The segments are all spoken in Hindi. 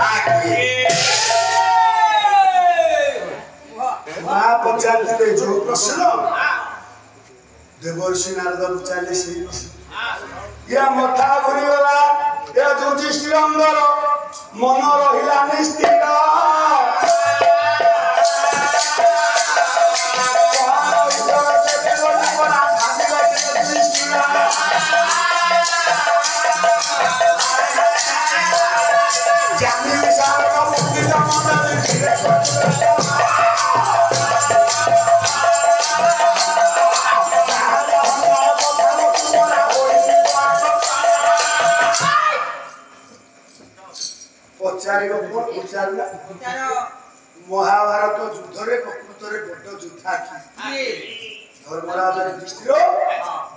जोधा किए मां पचारते जो प्रश्न देवर्षि नारद पचारे से या मथा घुरी गला या युधिष्ठिर अंदर मन रहिला निस्थिर महाभारत युद्ध प्रकृत बड़ योद्धा धर्मराज युधिष्ठिर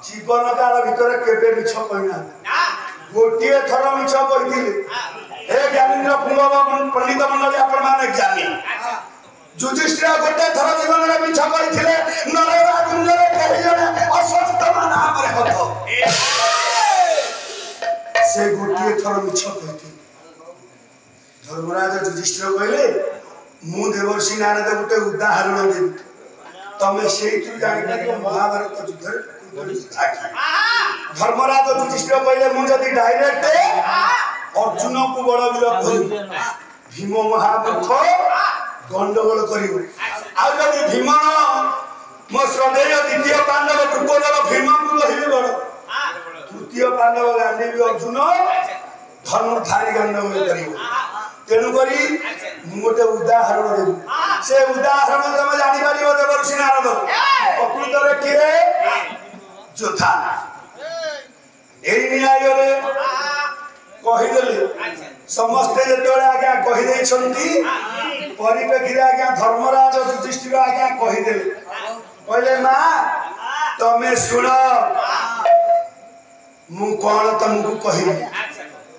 जीवन काल भितर केबे मिछ कहना गोटे थर मिछ कही हे ज्ञानी पंडित मंडली आपण माने ज्ञानी युधिष्ठिर गोटे थर जीवन में मिछ कही नरेगा कुंजरे कही जने अस्वस्थ मान हमरे हत से गोटे थर मिछ कही धर्मराज युधिष्ठिर कहले मु देवर्षि नारद गोटे उदाहरण देबी तमे सेही जानि महाभारत युद्ध धर्मराज युधिष्ठिर कहले मु जदी डायरेक्ट अर्जुन को बड़ विरोध भीम महामूर्ख गंडगोल करियो आ जदी भीम मो श्रद्धेय द्वितीय पांडव दुर्योधन भीम को कहिबे बड़ तृतीय पांडव गांधी अर्जुन धनुर्धारी गंडगोल करियो तेणु करी गोटे उदाहरण देबी से उदाहरण तुम जानी पारिबो देवर्षि नारद प्रकृत रे किए जोधा एई न्याय रे कहि देले समस्त जेतोले आज्ञा कहि देइ छंती परिप्रेक्षी आज्ञा धर्मराज युधिष्ठिर आज्ञा कहि देले कहले मां तमे सुन मु कोन तुमको कहिबी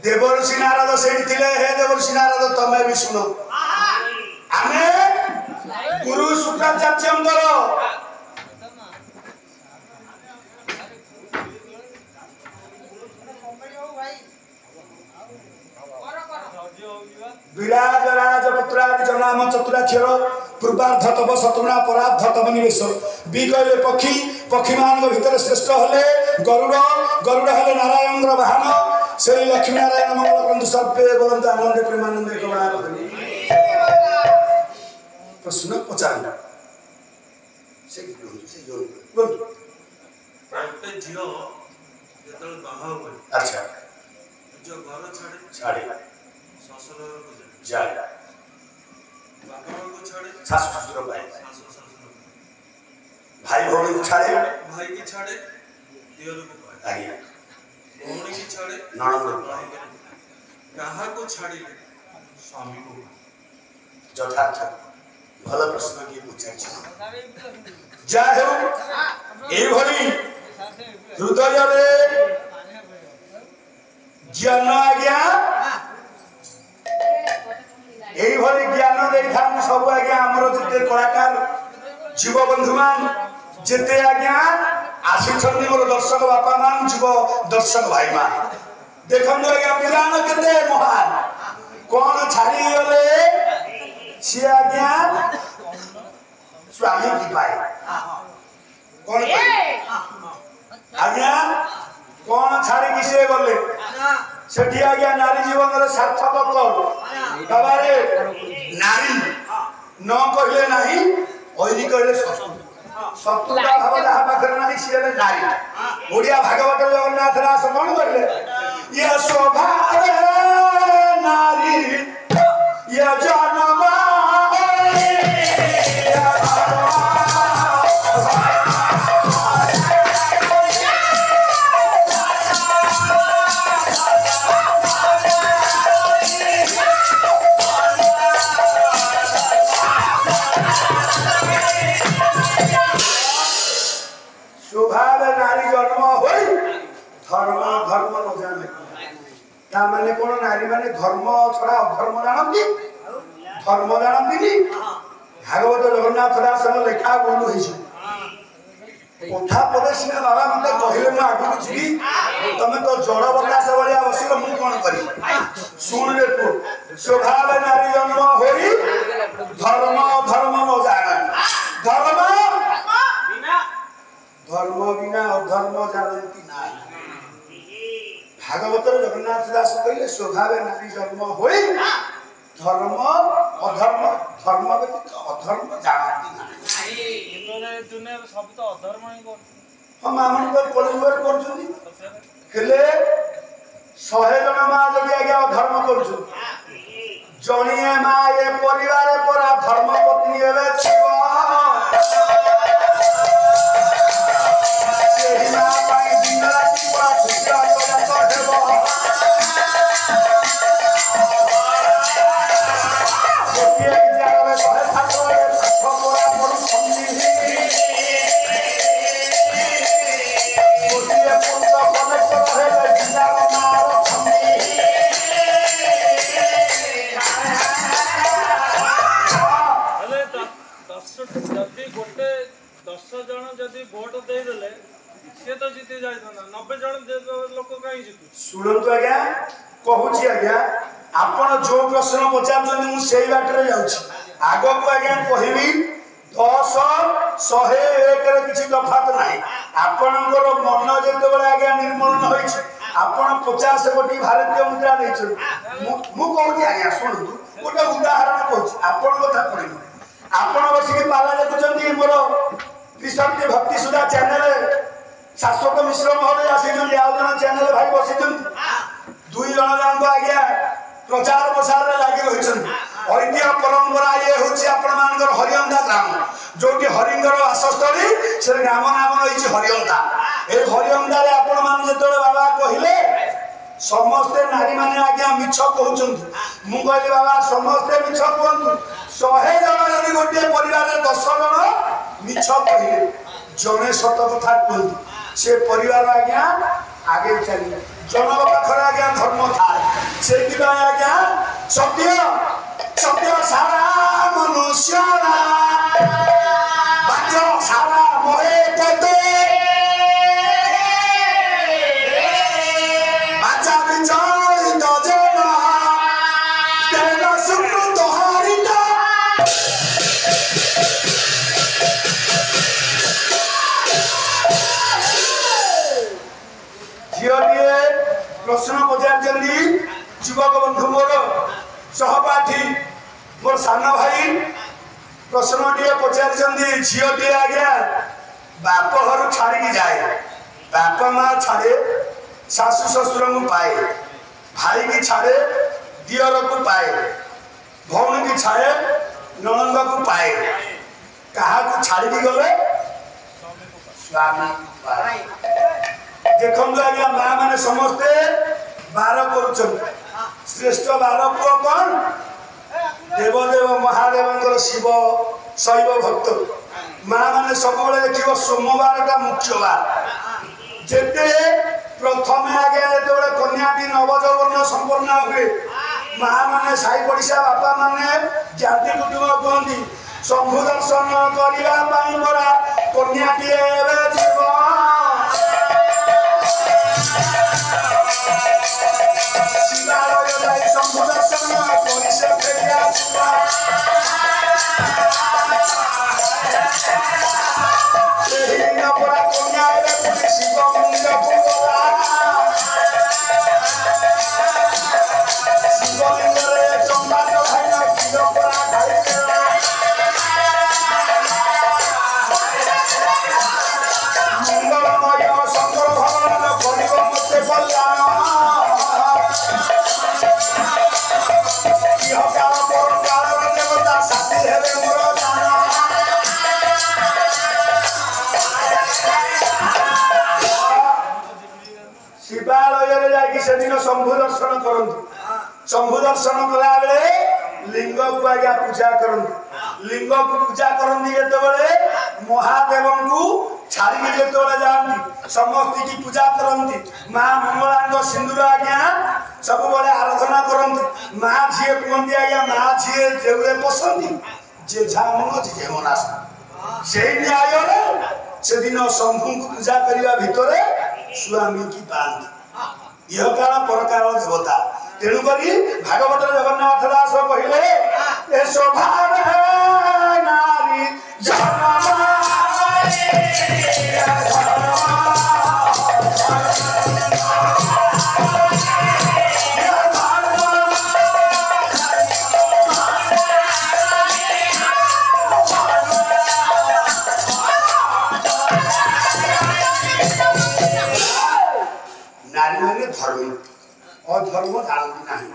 देवर्षि नारद सेठी थिले हे देवर्षि नारद तमे भी सुनो आमे गुरु शुक्राचार्यंकर विराज राजपुत्रादि जनाम चतुराक्षर पूर्वार्ध तब शत्रुना परार्ध तब निवेश बी कहले पक्षी पक्षी मान भीतर श्रेष्ठ हले गरुड़ गरुड़ हले नारायण वाहन से लक्ष्मी नारायण मंगल बंधु सर्वे बोलंत आनंद प्रेमानंद कमला प्रश्न पचार से जो प्रत्येक झियो जेतल बाहा होय अच्छा जो घर छाड़े ससुर को जाए बापा को छाड़े सासु ससुर भाई ससुर भाई भौणी को छाड़े भाई की छाड़े दियर को पाए आज्ञा भौणी की छाड़े ननद भाई कहा को छाड़ी स्वामी को यथार्थ भल प्रश्न की पूछाई जय हो ए भली हृदय रे ज्ञान आज्ञा ए भली ज्ञान देई थान सब आज्ञा हमरो जते कलाकार जीव बंधु मान जते आज्ञा आसी छन्नी मोर दर्शक बापा मान जीव दर्शक भाई मान देखम आज्ञा पुराण केते महान कोन छाड़ी गले सी आज्ञा स्वामी की पाए कौन आज्ञा कौन छाड़ी किसे गले सेठी आज्ञा नारी जीवन रे सार्थक कर बाबारे नारी न कहले नाही ओइरी कहले सत्ता भाव जहा पाखर नाही सिए नारी ओडिया भागवत जगन्नाथ दास कोन कहले ये शोभा नारी ये जन्म नारी जन्म हो धर्म धर्म न जाने माने कौन नारी माने धर्म छड़ा अधर्म जानती धर्म जानती भागवत जगन्नाथ दास लेखा बोलू कथा पदे सिना बाबा मते कहले म आगु छी तमे तो जड़ बकास भलिया बसिल मु कोन करी सुन रे तू स्वभाव नारी जन्म होई धर्म धर्म न जाने धर्म बिना अधर्म जानती नाही भागवत जगन्नाथ दास कहले स्वभाव नारी जन्म होई धर्म अधर्म धर्म व्यतीत अधर्म जानती नाही दुनिया सब तो अधर्म ही कर हम आमन पर कलिवर करछुनी हेले 100 जन मा जदि आज्ञा धर्म करछु जणिए मा ए परिवार पर धर्म पत्नी हेबे छिवा सेही मा पाई दिन राति पूरा छुटिया कला तो हेबो गोटिए जागले 100 ठाकुर भगवान बड़ सम्मी गोटिए पुत्र कनेक्ट हेले जिलार नार सम्मी हेले 10 जदी गोटे 10 जन जदी वोट दे देले से तो जीती जाय था 90 जन लोक काई जीतु सुनंतु आज्ञा कहूची आज्ञा आपण जो प्रश्न पचारछन मु सेही बाटरे जाउछी आगो को आज्ञा कहिबी 10 101 रे किछि तफात नाही आपणकर मन जेते बेले आज्ञा निर्मल होइछ आपण 50 कोटी भारतीय मुद्रा दैछ मु कहूची आज्ञा सुनंतु गोटे उदाहरण कहूची आपण कथा पडिबो आपण बसी पाला देखुचंती मोर त्रिशक्ति भक्ति सुधा चैनल शाश्वत मिश्र महोदय आसीचंती आउ जन चैनल भाई बसीचंती दुई जन जान आज्ञा प्रचार प्रसार रे लागि रहिछन ऐतिह्य परंपरा ये होछि आपण मानकर हरियंदा ग्राम जोटी हरिंगर वासस्थली से ग्राम नाम रहिछि हरियंदा ए हरियंदा रे आपण मान जेतोले बाबा कहिले समस्त नारी माने आज्ञा मिछ कहउचंती मु कहली बाबा समस्त मिछ कहंतु 100 जन जदि गोटे परिवार रे 10 जन मिछ कहिले जने सत कथा कहंतु से परिवार आज्ञा आगे चली जनक पाखर आज्ञा धर्म था से आज्ञा सत्य सत्य सारा मनुष्य बाच सारा मोहे पदे बाचा विचलित जन तेन सुकृत हरित झियोटिए प्रश्न पचारचंदी युवक बंधु मोर सहपाठी मोर सान भाई प्रश्नटिए पचारचंदी झियोटिए आज्ञा बाप घर छाड़ी जाए बाप माँ छाड़े शाशु ससुर को पाए भाई की छाड़े दियर को पाए भौणी की छाड़े ननंद को पाए कहा को छाड़ी गले स्वामी को पाए देखो आज्ञा माँ मैंने समस्ते 12 करुछन श्रेष्ठ 12 पुओ कौन देवदेव महादेव शिव शैव भक्त माँ मैंने सब देखिए सोमवार का मुख्य बार जेते प्रथम आगे जो कन्याटी नवजौवन संपन्न हुए माँ मैंने साई पड़िशा बापा मैंने जाति कुटुंब कहती शंभु दर्शन करने मोरा कन्याटी शिवालय जाई शंभु दर्शन परिसे फेरिया सुवा एही नपरा कन्या रे पुरी शिव मंदिर पुरा शिव मंदिर रे चंदा भाई ना किलो परा खाई मंगलमय शंकर भगवान गरीब मते कल्याण शिवालय जाकि से दिन शंभु दर्शन करंतु शंभु दर्शन कला बेले लिंग को आज्ञा पूजा करंतु लिंग को पूजा करंती जेतेबेले महादेव को छाड़ी जेतेबेले जानती समस्त की पूजा करंती मां मंगलांग सिंदूर आज्ञा सब बेले आराधना करंतु मां झिए कहंती आज्ञा मां झिए जेउले पसंदी जे झा मन जे मनास सेही न्याय रे से दिन शंभु को पूजा करने भितर स्वामी की पाती यह काल परकार देवता तेणुक भागवत जगन्नाथ दास कहले ए शोभा नारी नारी मैंने धर्म अधर्म जानती नहीं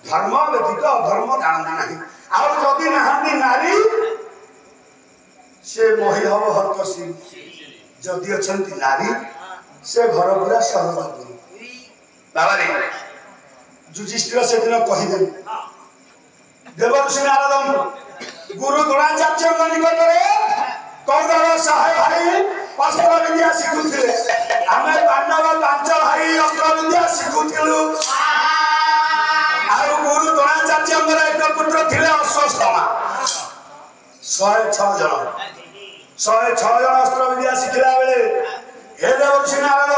धर्म व्यतीत अधर्म जानती नहीं और जदि नहांती नारी से मही हम हरकसी जदि अच्छी नारी से घर पूरा सहज बाबा रे युधिष्ठिर से दिन कहीदे देवर्षि नारद गुरु द्रोणाचार्य निकट कौरव सहाय भाई अस्त्र विद्या शिखुले आम पांडव पांच भाई अस्त्र विद्या शिखुलु और गुरु द्रोणाचार्य एक पुत्र थे अश्वत्थामा 106 जन अस्त्र विद्या शिखला बेले हे देवर्षि नारद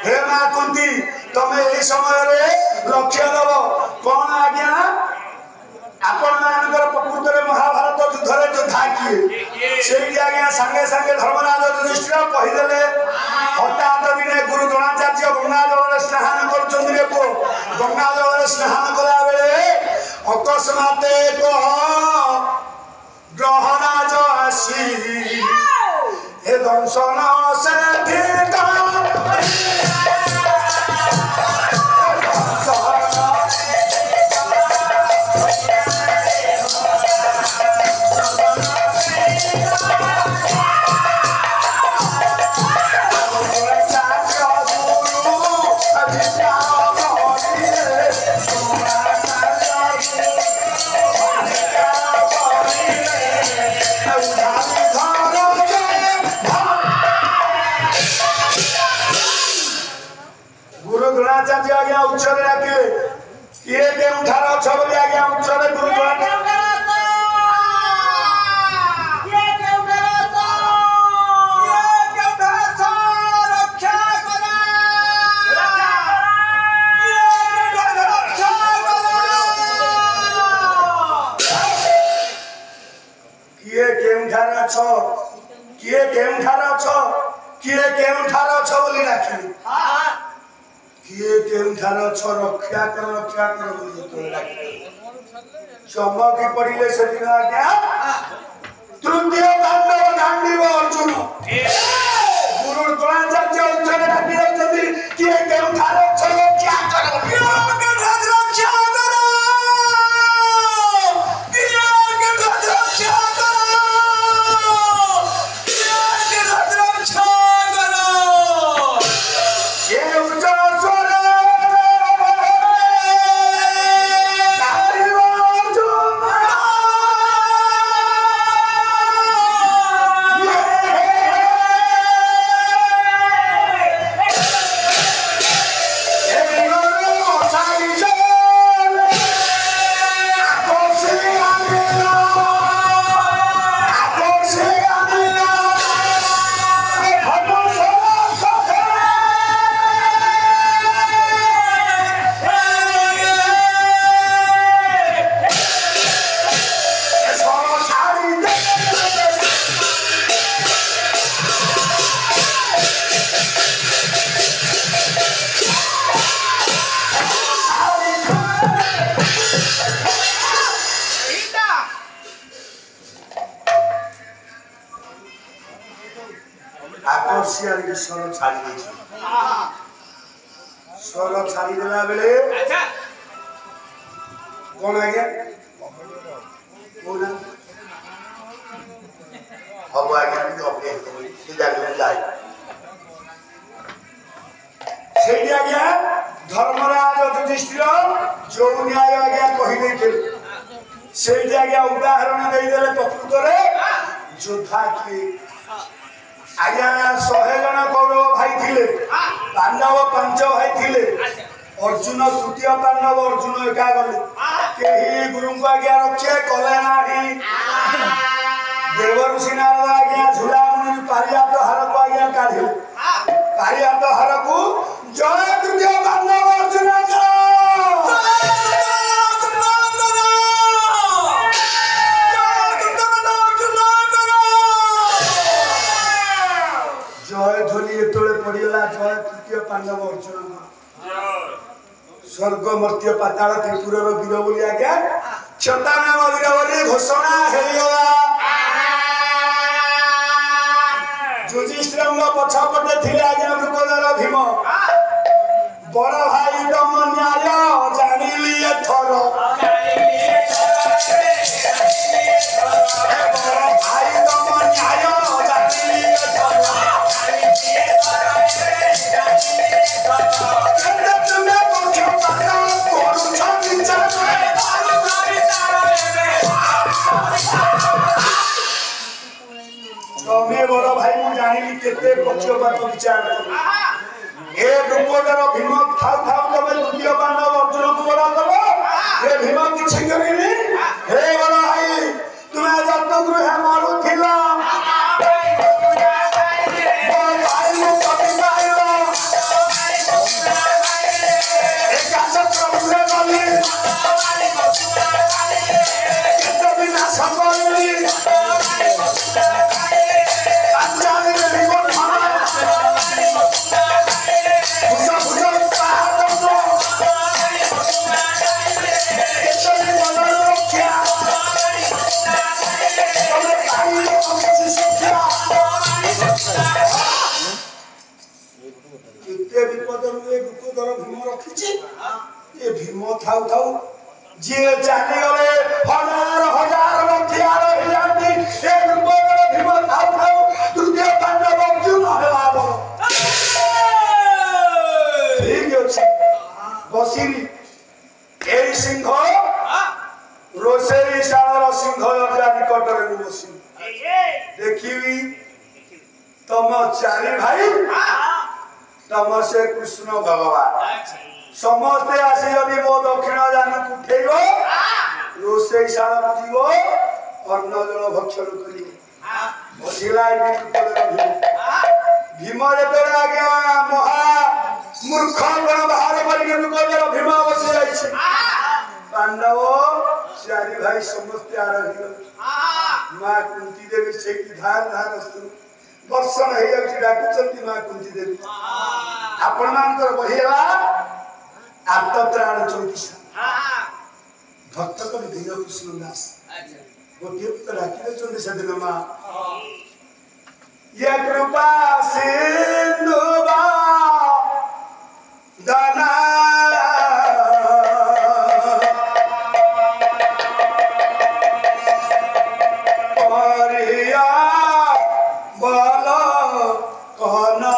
हे मां कुंती तमे ए समय लक्ष्य दब कौन आज्ञा आपण मानकर प्रकृत महाभारत युद्ध योद्धा किए से आज्ञा संगे संगे धर्मराज युधिष्ठिर कहीदेले हठात दिने गुरु द्रोणाचार्य गंगा जल स्नान कर गंगा जल स्नान कला बेले अकस्मात एक ग्रहराज आसी हे दंशन से द्रोणाचार्य आज्ञा उच्चरे डाकिले किए केउठार अछ बोली आज्ञा उच्चरे गुरु द्रोणाचार्य किए केउठार अछ बोली डाकिले किए केउठार अछ रक्षा कर बोली तो डाकिले चमकी पड़िले से दिन आज्ञा तृतीय पांडव गांडीव अर्जुन गुरु द्रोणाचार्य उच्चरे डाकिले जदी किए केउठार अछ रक्षा कर स्वर छाड़ी देला बेले कौन आज्ञा हम आज्ञा से आज्ञा धर्मराज युधिष्ठिर जो न्याय आज्ञा कही से आज्ञा उदाहरण देदेले प्रकृत योद्धा किए आज्ञा 100 जन कौरव भाई थिले पांडव 5 भाई थिले अर्जुन तृतीय पांडव अर्जुन एका गले केही गुरु को आज्ञा रखे कले नाही देवर्षि नारद आज्ञा झूला पारिया तो हर को आज्ञा काढ़ी पारिया तो हर को जय तृतीय पांडव अर्जुन जय ध्वनि एतोले पड़ीगला जय तृतीय पांडव अर्जुन स्वर्ग मर्त्य पाताल त्रिपुर वीर बोली आज्ञा क्षता नाम वीर बोली घोषणा हेगला युधिष्ठिर पछपटे थे आज्ञा मृगधर भीम बड़ भाई तम न्याय जानिली एथर भाई तम न्याय जानिली तुम्हें तमें बड़ भाई मु जानी केते पक्षपात विचार ए दुर्गोधर भीम थाउ थाउ तमे तृतीय पांडव अर्जुन को बड़ा करो ए भीम किछि करिनी हे बड़ भाई तुम्हें जत गृह मारू थिला भाई मु कभी पाइलो एक आचक्र मुले गली केते बिना संभाली भीम थाउ थाउ जी जानी गले हजार हजार लक्षियार हिलांती ए दुर्गोधर भीम थाउ थाउ तृतीय पांडव अर्जुन हेलाबो ठीक अछि बसिरी ए सिंह रोसेई शाळर सिंह अजा निकटरे बसी देखिबी तम चारि भाई तम से कृष्ण भगवान समस्ते आसी यदि मो दक्षिण जान उठेब रोषेई शाला बुझीब अन्न जल भक्षण कर बसिला भीम जो आज्ञा महा मूर्ख गण बाहर कर भीम बसी जाइए पांडव चारि भाई समस्ते आरही माँ कुंती देवी से धार धार दर्शन हो डाकुंट माँ कुंती देवी आपण मान बहिला आत्मत्राण 34 भक्त कवि धीर कृष्ण दास गोटे पुत्र डाकिले सेदिन माँ ये कृपा सिंधु दाना परिया बल कहना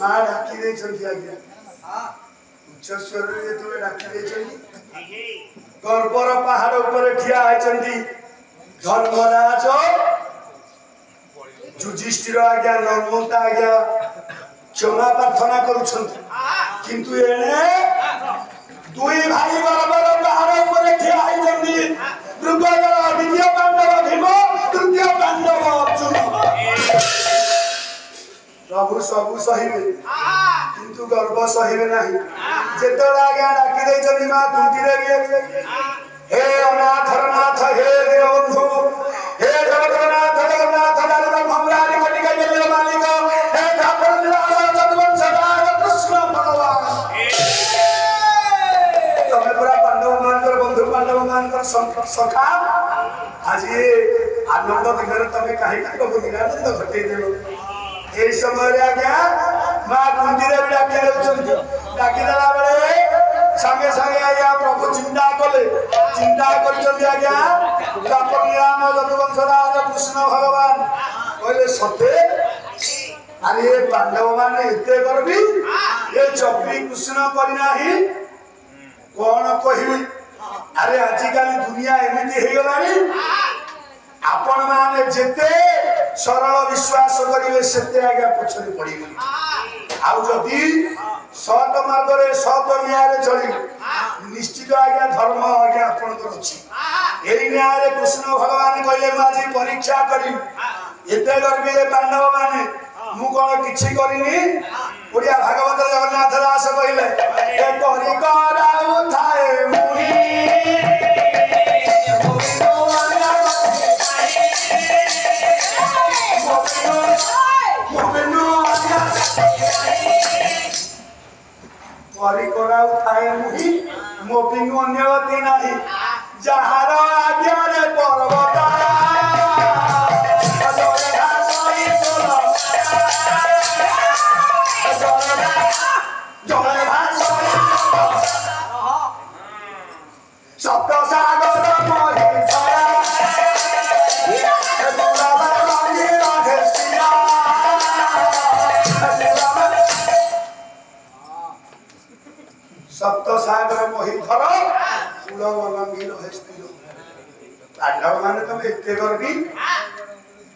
माँ डाकी दे चंदी आज्ञा उच्च स्वर रे तो डाकी दे चंदी गर्भर पहाड़ ऊपर ठिया है चंदी धर्मराज युधिष्ठिर आज्ञा नर्मदा आज्ञा क्षमा प्रार्थना करुछंती किंतु एने दुई भाई बराबर पहाड़ ऊपर ठिया है चंदी दुर्योधन द्वितीय पांडव भीम तृतीय पांडव अर्जुन प्रभु सबु सहिबे किंतु गर्व सहिबे नाही जेतला आज्ञा डाकी दे चली मां कुंती रे हे अनाथर नाथ हे देवबंधु हे जगन्नाथ जगन्नाथ दादा भमरारी कटिका जल मालिक हे ठाकुर निराला जगवंश दार कृष्ण भगवान तमे पूरा पांडव मानकर बंधु पांडव मानकर सखा आज आनंद दिन तमे काहे प्रभु निरानंद घटे देलो ए समय आज्ञा मां कुंती रे डाकी देउछन डाकी देला बेले संगे संगे आज्ञा प्रभु चिंता कले चिंता करछन आज्ञा ठाकुर राम जदुवंश राज कृष्ण भगवान कहले सते अरे पांडव माने एते करबी ए चपी कृष्ण करि नाही कोन कहिबी अरे आजि काली दुनिया एमिति हे गलानी आपण माने जेते सरल विश्वास करिवे सेते आगे पछरे पड़िबे आउ जदी सत मार्ग रे सत न्याय रे चली निश्चित आगे धर्म आगे आपण कर अछि एई न्याय रे कृष्ण भगवान कहले माजी परीक्षा करी एते करबे पांडव माने मु कोन किछि करिनी ओडिया भागवत जगन्नाथ दास कहले ए करि कराउ थाए मुही करी कराउ थाए मुही मोपिंग अन्यवती नाही जहार आज्ञा रे पर्वता अजरे घासई तोला जरे घासई सप्त सागर मोहि धरा सप्त सागर मोहि धर कूल लंघिल है स्थिर पांडव माने तुम एते करबी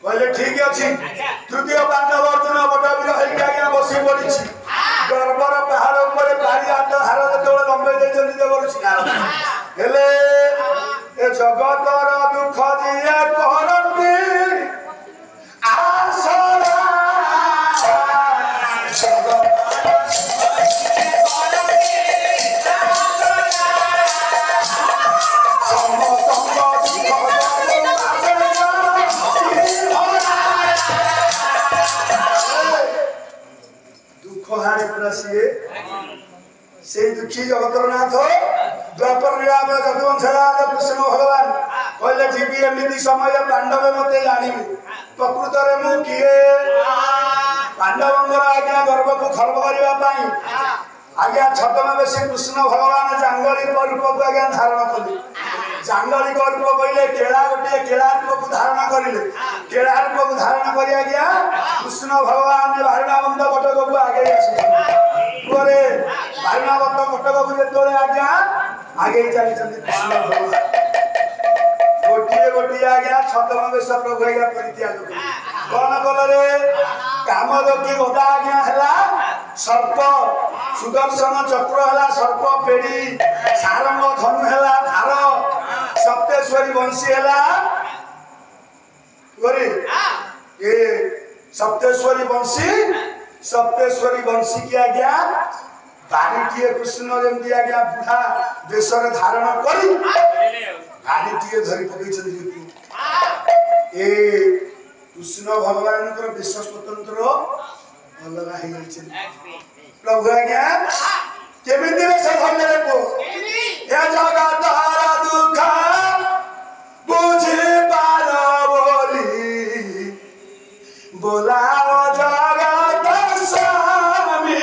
कहले ठीक अछि तृतीय पांडव अर्जुन बडवीर हेलि आज्ञा बसी पड़िछि गर्वर पहाड़ ऊपर पारी हाथ हार जेतोले लंबे देचंदी देवरछि हेले ए जगतर दुख जिए कहरंती आसरा से दुखी जगतर नाथ द्वापर राम जदुवंश राज कृष्ण भगवान कहले जीवी एमिति समय पांडव मते जानिबे प्रकृत रे मु किए पांडवंगर आज्ञा गर्भ को खर्ब करिवा पाई आज्ञा छतमे श्री कृष्ण भगवान जांगली रूप को आज्ञा धारण कले जांगली रूप कहले केला गोटे केला रूप को धारण करिले केला रूप को धारण करि आज्ञा कृष्ण भगवान भारिणावंत कटक को आगे आसी गोरे भारिणावंत कटक को जेतोले आज्ञा आगे चली चली कृष्ण भगवान गोटिए गोटिए आज्ञा छतमे प्रभु आज्ञा परित्याग कौन कलरे कामदकी गदा आज्ञा हला सर्प सुदर्शन चक्र हला सर्प पेड़ी सारंग धनु हला धार सप्तेश्वरी वंशी हला गोरे ए सप्तेश्वरी वंशी की आज्ञा गाड़ीटिए कृष्ण जमती आज्ञा बुढ़ा देशर धारण करी गाड़ीटिए धरी पकई ए कृष्ण भगवान विश्व स्वतंत्र अलग है प्रभु आज्ञा केमिति से धन्य को ए जगत हर दुख बुझे पार बोली बोलाओ जगत स्वामी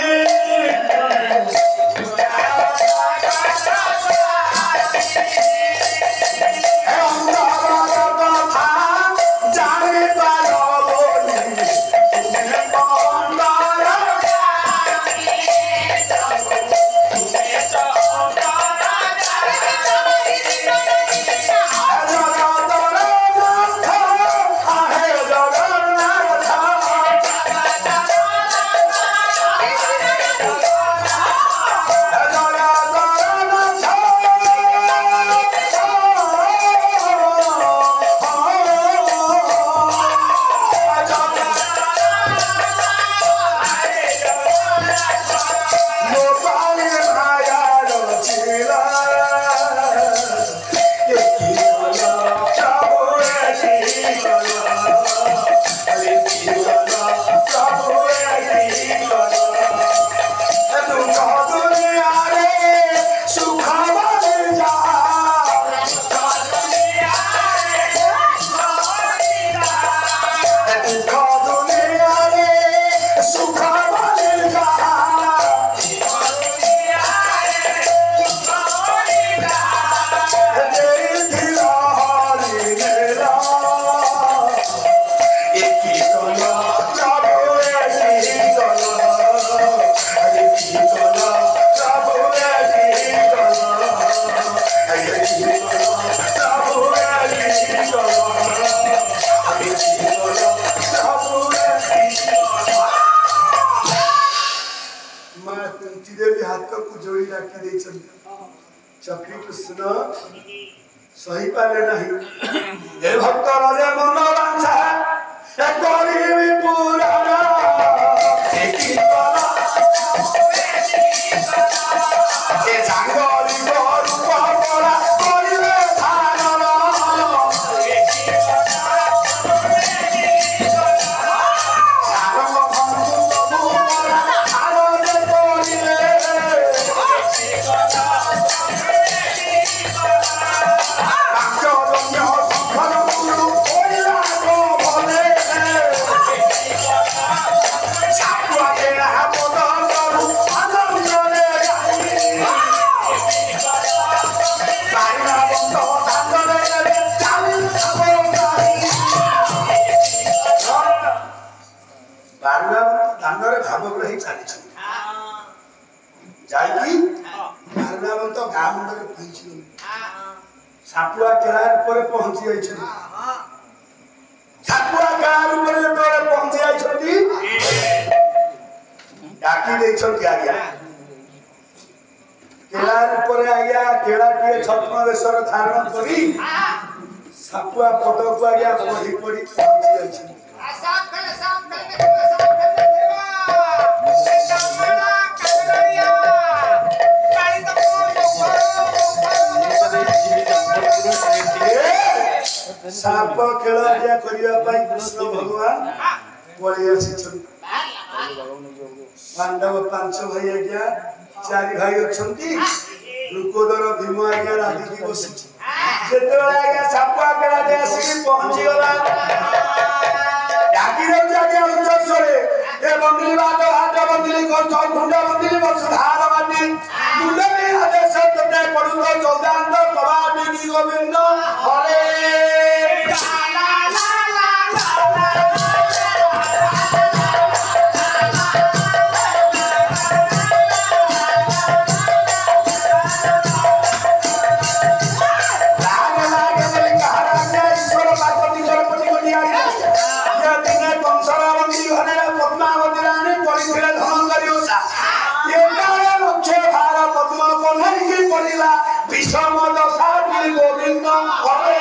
चक्री कृष्ण सही पाले नहीं ये भक्त राजे मनोरंजा एक गरीबी पुराना एक ही वाला ये जंगली गोरु पापड़ा गरीबे थाना एक ही वाला सारंग भंगु बुमरा आलोने कोरिले भावग्रही चली गाँ मुंडे पहुंची सापुआ केलार पर पहुंची सापुआ गाँ पहुंची डाकी आज्ञा केलार पर आज्ञा केलाटी छद्म वेशर धारण करी सापुआ पद को आज्ञा पढ़ी पढ़ी पहुंची साप खेल आज्ञा करने कृष्ण भगवान पड़े पांडव 5 भाई आज्ञा 4 भाई अच्छा रुकोदर भीम आज्ञा राधिकी बसी आज्ञा सापुआ खेल आसिक पहुंची गला डाकी आज्ञा उच्चस्वरे ए बंदिली बात हाथ बंदिली कंठ गुंडा बंदिली वसुधार बाटी गुंडली आदेश तते पड़ुतो चौदांत प्रभावी की गोविंद हरे विषम दशा गोविंद हरे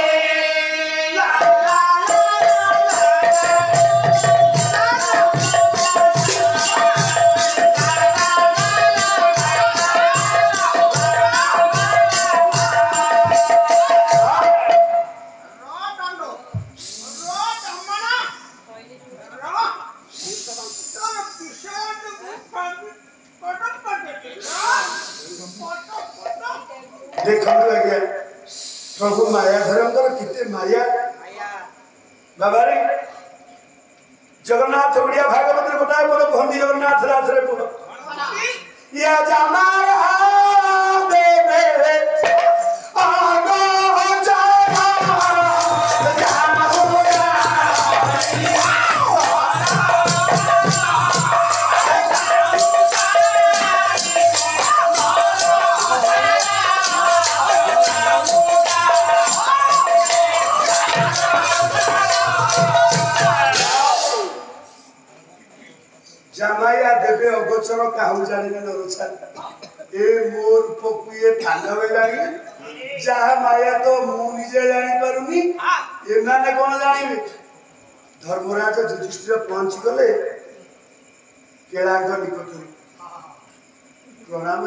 प्रभु माया धर्म कितने माया बाबा रे जगन्नाथ बढ़िया भागवत गोटाए बोलो भंडी जगन्नाथ दास रे बोलो या जाना देवे आगो जाना जमाया देवे अगोचर ईश्वर काहू जाने नरोछा ए मोर पकुए थांगवे जानी जहा माया तो मु निजे जानी करूनी ए माने कोन जानिबे धर्मराज युधिष्ठिर पहुंची गले केलांग निकट प्रणाम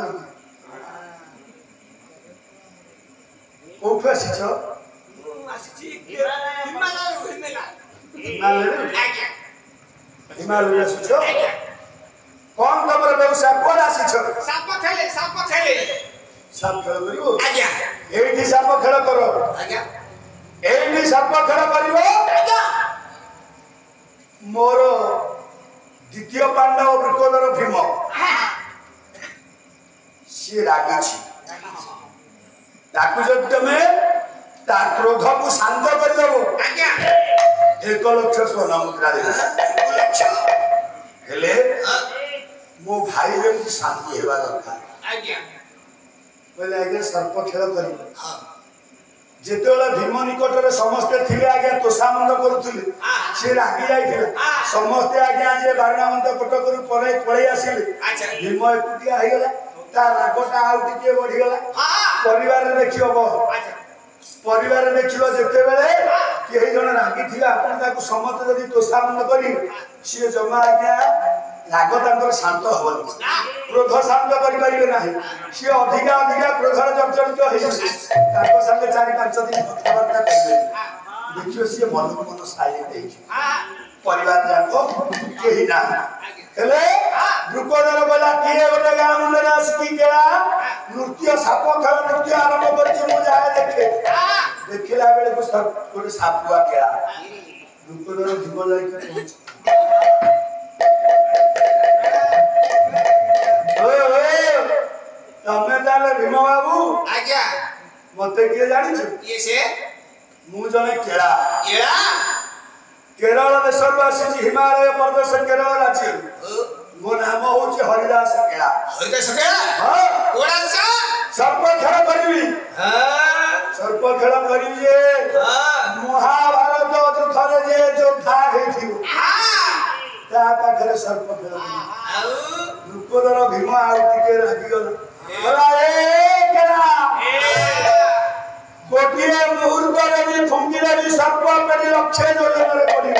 कोठु आसीछ हिमालय आसीछ कौन तमर व्यवसाय कोन आसीछ साप खेले साप खेल करिवो आज्ञा एठी साप खेल करो आज्ञा एठी साप खेल करिवो आज्ञा मोर द्वितीय पांडव वृकोदर भीम सी रागी छी ताकू जब तमे ता क्रोध को शांत कर देबो आज्ञा 1 लाख स्वर्ण मुद्रा देबो लक्ष्य हेले मो भाई जेमती शांति हेबा दरकार आज्ञा बोले आगे सर्प खेल करी हां जेतेला भीम निकटरे समस्त थिले आगे तोषामंद करूथिले से रागी जाइथिले समस्त आगे आज बारणामंत कटकरू परे पळे आसिले अच्छा भीम एकुटिया हे गेला ता रागटा आउ टिके बढ़ी गेला हां परिवार रे देखियो अच्छा परिवार रे देखियो जेते बेले केही जण रागी थिला आपण ताको समस्त जदी तोषामंद करी से जमा आज्ञा राग तांकर शांत होबनी क्रोध शांत करि परिबे नाही से अधिका अधिका क्रोधर जर्जरित हेइ ताको संगे 4-5 दिन कथाबार्ता करिले देखियो से मन मन साइलेंट हेइ परिवार जाको केही ना हेले द्रुपदर बोला किए गोटे गां मुंडे आसी केला नृत्य साप खेल नृत्य आरंभ करछि मु जाय देखे देखिला बेले को सब गोटे सापुआ केला द्रुपदर भीम जाय के पहुंच तमे ताले भीम बाबू आज्ञा मते किए जानि छ ये से मु जने केला एड़ा केरल देशर आसी हिमालय प्रदेश केरल राज्य मो नाम होछि हरिदास केला होइते सकेला हां कोड़ा सा सर्प खेल करबी हां सर्प खेल करबी जे हां महाभारत युद्धरे जे योद्धा हेथिबो हां ता पाखरे सर्प खेल आउ द्रुपदर भीम आउ टिके रागी गल बोला ए केला गोटिए मुहूर्त रे फुंगिले भी सर्प पेरी लक्ष्य जोलरे पड़ी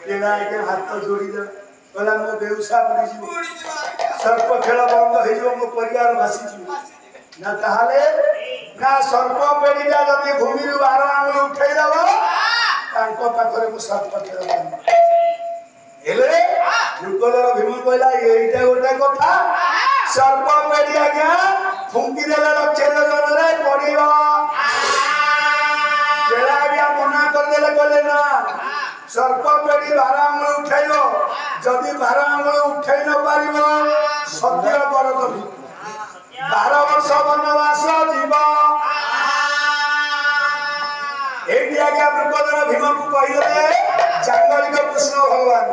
केला के हाथ जोड़ी दे बोला मो बेउसा पड़ी जीव सर्प खेल बंद हे जो मो परिवार भासी जीव ना ताहाले ना सर्प पेरीटा जदी भूमि रु 12 आंगुल उठै दबो तांको पाखरे मो सर्प खेल करी हेले द्रुपदर भीम कहला एइटा गोटे कथा सर्प पेरी आज्ञा फुंकी देले लक्ष्य जोलरे पड़िबो केला भी मना कर देले कहले ना सर्प पेड़ी 12 आंगुल उठाइबो जदि 12 आंगुल उठाइ न पारिबो सत्य परत 12 वर्ष वनवास जीव एटी आज्ञा द्रुपदर भीम को कहिले जंगलिक कृष्ण भगवान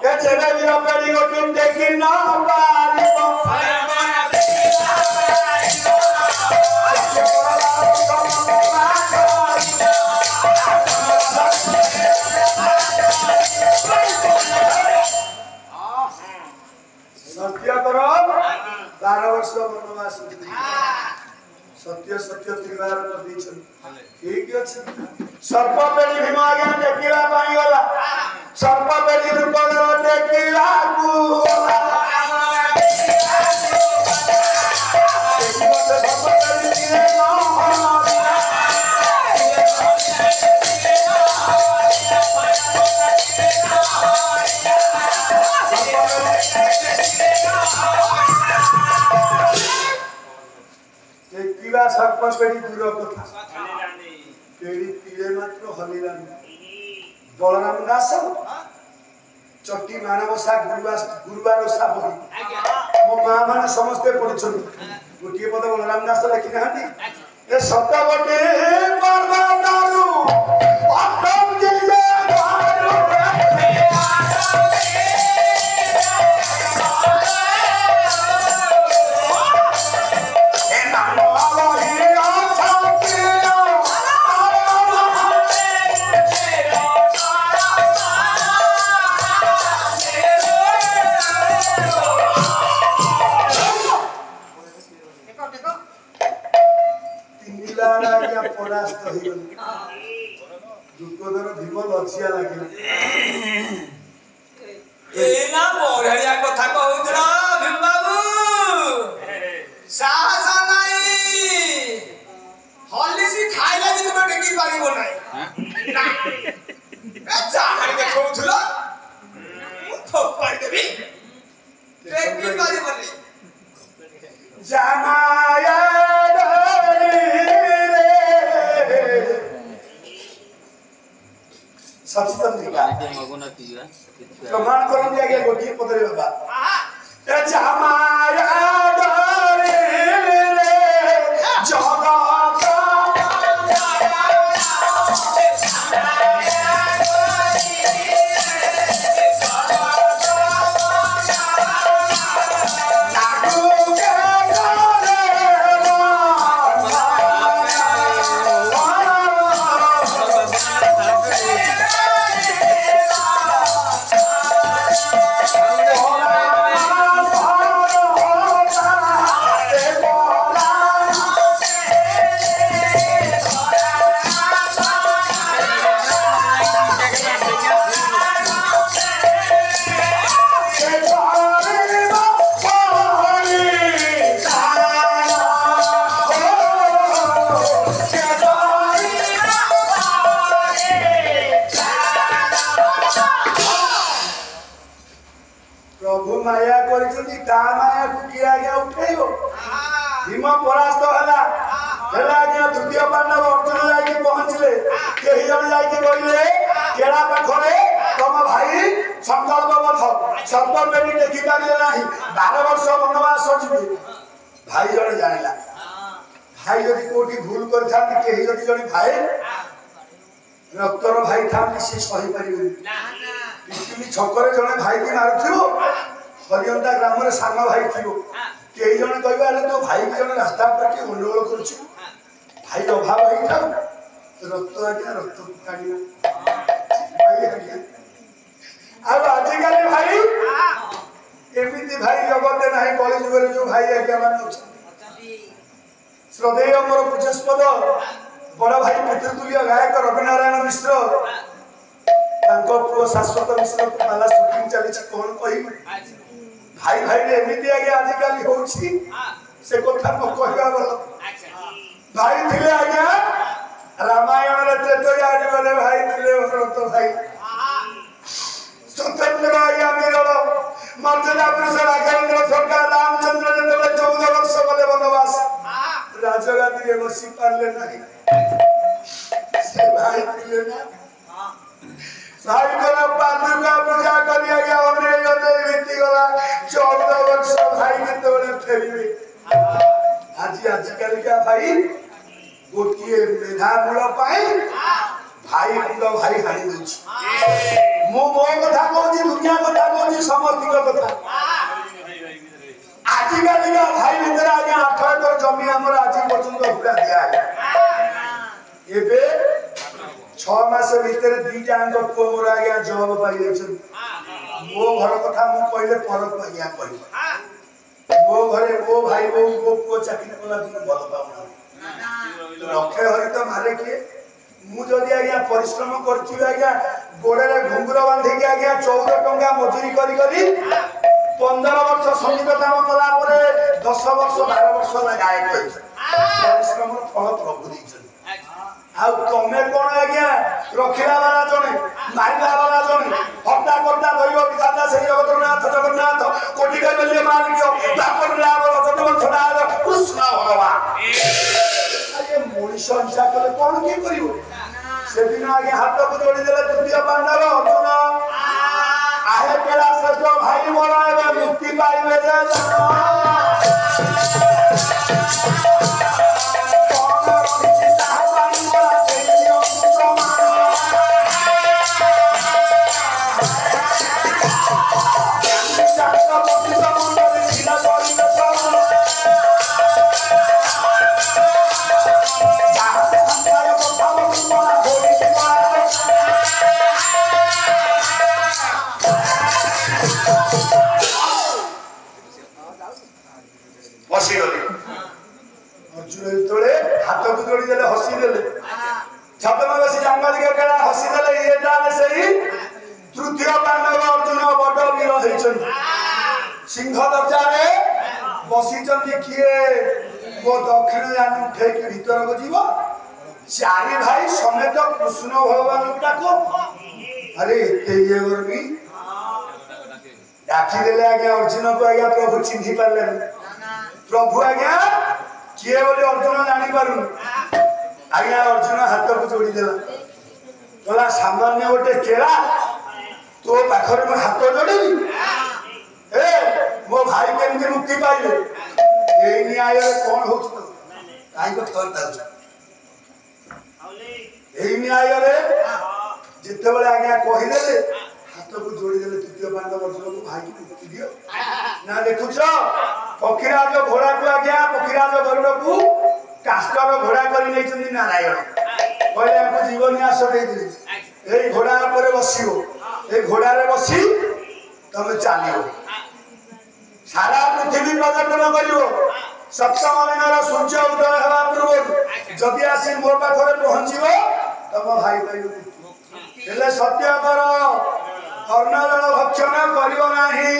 ए जेबे वीर पेड़ी गोटी देखि न पारिबो सत्य करो 12 वर्ष वनवास सत्य सत्य त्रिवार कर दैछन ठीक अछि सर्प पेड़ी भीम आगे देखिला पाई गला सर्प पेड़ी द्रुपदर देखिला को देखिला सर्प पेड़ी दूर कथा पेड़ी तीरे मात्र हलिलानी बलराम दास चट्टी मानवसा गुरुवार ओसा पढ़ी मो मां माने समस्ते पढ़छन गोटिए पद बलराम दास लिखि नाहंती ए सत गोटे पर्वतारू अतम जे भारू ए नाम आलो ही अच्छा ଦୁର୍ଗୋଧନ ଭୀମ ଲଜ୍ଜା ଲାଗିଲା ଏଇନା ବଢିଆ କଥା କହୁଥିଲ ଭୀମ ବାବୁ ସାହସ ନାହିଁ ହଲିସି ଖାଇଲା ଦିନ ଟେକି ପାରିବ ନାହିଁ ଯାହାରି ଦେଖଉଥିଲ ମୁଁ ଥୋପାଡ଼ି ଦେବି ଟେକି ପାରିବନି ଜାମାୟା ସଚିଚନ୍ଦ୍ରିକା ପ୍ରମାଣ କରନ୍ତି ଆଜ୍ଞା ଗୋଟିଏ ପଦରେ ବାବା ଜାମାୟା भीम परास्त है तृतीय पांडव अर्जुन जाके पहुंचले कई जन जाके कहले केड़ा पाखरे तुम भाई संकल्प बध सर्प बेटी देखी पारे ना 12 वर्ष वनवास जीवे भाई जन जानिला भाई यदि कोठी भूल कर थांती कई जदि जने भाई रक्तर भाई थांती से सही परिबे पृथ्वी छकरे जने भाई की मारुथिबो हरियंता ग्राम रे सामा भाई थिबो कई जन कहबे अरे तो भाई जन रास्ता पर के गंडगोल करूछ भाई अभाव है था रक्त आज्ञा रक्त काढ़िया भाई आज्ञा अब आजिकल भाई एमिति भाई जगत नहीं कली जुग जो भाई आज्ञा मान श्रद्धेय मोर पूजस्पद बड़ भाई पितृतुल्य गायक रविनारायण मिश्र पुओ शाश्वत मिश्र को पाला शूटिंग चली कौन कह भाई भाई रे एमिति आगे आजिकल होछि से कथा को कहबा बोल भाई थिले आज्ञा रामायण रे त्रेतया जुगले भाई थिले भरत भाई स्वतंत्र आज्ञा मिरल मर्यादा पुरुष राघवेंद्र सरकार रामचंद्र जतले 14 वर्ष गले वनवास राजगादी रे बसी पारले नहीं से भाई थिले ना भाई को पादुका पूजा करिया गया हमरे गदे बीती गला 14 वर्ष भाई के तोरे फेरिबे आजिकल का भाई गोटिए मेधा मूल पाई भाई मूल भाई हानि दउछि मो कथा कहछि दुनिया कथा कहछि समस्ती कथा आजिकल का भाई भीतर आगे 8 एकर जमी हमर आजि पर्यंत पूरा दिया है एबे 6 मास भीतर दी जांग को मोर आगे जॉब पाई छै मो घर कथा मु कहले परक आज्ञा कहि मो घरे मो भाई मो को चाकरी कला दिन भल पाउना लक्ष्य हरित मारे किए मु जदि आज्ञा परिश्रम करछि आज्ञा गोड़े रे घुंगुर बांधी के आज्ञा 14 टंका मजूरी करी करी 15 वर्ष संगीत काम कला परे 10 वर्ष 12 वर्ष लगाए कहि परिश्रम फल प्रभु दैछन आ तमे कोन आज्ञा रखिला वाला जने मारिला वाला जने हत्या करता दैव विधाता से जगन्नाथ कोटि का बल्ले मालिक दापर राव जगवंश नार कृष्ण भगवान आगे मनुष्य हिंसा कले कोन की करिवो से दिन आगे हाथ को जोड़ी देले तृतीय पांडव अर्जुन आहे केला श्रेष्ठ भाई मोर एबे मुक्ति पाइबे जे ଦେଇଛନ୍ତି ସିଂହ ଦରଜାରେ ବସିଛନ୍ତି କିଏ ମୋ ଦକ୍ଷିଣ ଯାନ ଉଠେଇକି ଭିତରକୁ ଯିବ ଚାରି ଭାଇ ସମେତ କୃଷ୍ଣ ଭଗବାନଙ୍କୁ ଡାକ अरे एते ये करबी डाकी देले आगे अर्जुन को आगे प्रभु चिन्हि पारले प्रभु आगे किए बोले अर्जुन जानि पारु आगे अर्जुन हाथ को जोड़ी देला तोला सामान्य गोटे केला तो पाखरे में हाथ जोड़ी ए मो भाई केमति मुक्ति पाइले एई न्याय कोन होछ तो काई को थरता एई न्याय रे जिते बड़े आज्ञा कहीदेले हाथ को जोड़ीदेले तृतीय पांडव अर्जुन को भाई की मुक्ति दियो ना देखुछ पक्षीराज घोड़ा को आज्ञा पक्षीराज गरुड़ को काष्टर घोड़ा कर नारायण कहले हमको जीवन न्यास दे घोड़ा पर बसियो ए घोड़ा रे बसी तमे चलियो सारा पृथ्वी पर्यटन करियो सप्तम दिनर सूर्य उदय हवा पूर्व जदि आसी मोर पाखरे पहुंचीबो तम भाई पाइबो हेले सत्य कर अन्न जल भक्षण करियो नाही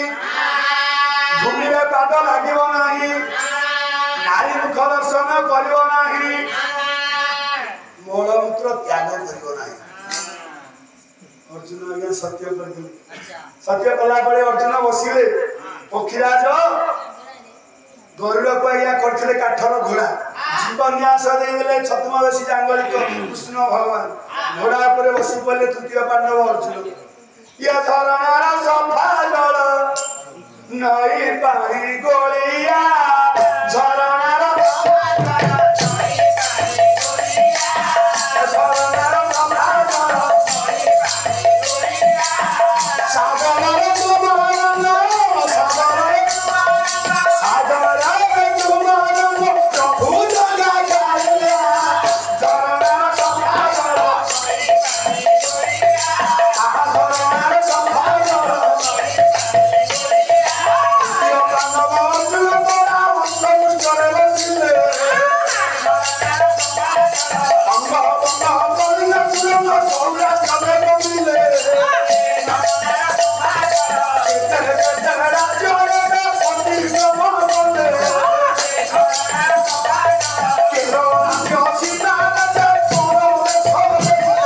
भूमि में पाद लागिबो नाही नारी मुख दर्शन करियो नाही मलमूत्र त्याग करियो नाही अर्जुन आज्ञा सत्य कर दिले सत्य कला बळे अर्जुन बसिले पक्षीराज गरुड़ को आज्ञा करथिले काठर घोड़ा जीवन न्यास देले छद्मवेशी जांगलिक कृष्ण भगवान घोड़ा पर बसी पड़े तृतीय पांडव अर्जुन ये धरणार सफा जल नई पानी गोलिया झरणार सफा जल नई पानी गोलिया झरणार सफा जल नई पानी गोलिया सागरर तुमान सागरर तुमान प्रभु जगा गाया झरणार सफा जल झरणार सफा जल पांडव अर्जुन बड़ा हंस करे बसिले अंग बंग करिना सुरंग सौरा कमे कमिले केते राज्य रे पति गमन बंदे केरो राज्य सीता से कोनो सबे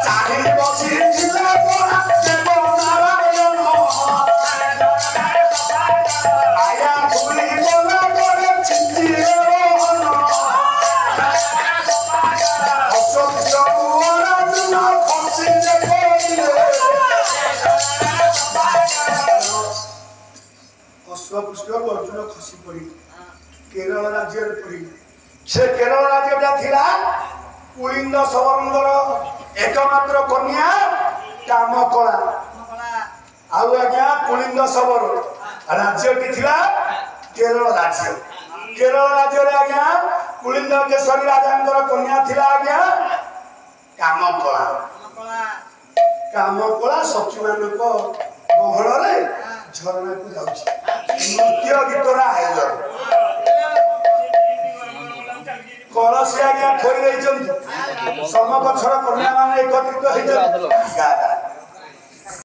चाहि बसी जिले पड़ा देव नारायण आया भूली बोला करे चिंती रोहन अशोक जमुना दुना फंसी जे कोइले अश्वपुष्ट अर्जुन खसी पड़ी केरल राज्य रे पड़ी से केरल राज्यटा थिला पुलिंद सवरंगर एकमात्र कन्या कामकला आउ आज्ञा पुलिंद सवर राज्यटी थिला केरल राज्य रे आज्ञा पुलिंद केशरी राजांकर कन्या थिला आज्ञा कामकला सखी मानक गहल रे झरना को जाउछि नृत्य गीतर आयोजन कलसी आज्ञा थोड़ी रही समपक्षर कन्या मान एकत्रित होइछन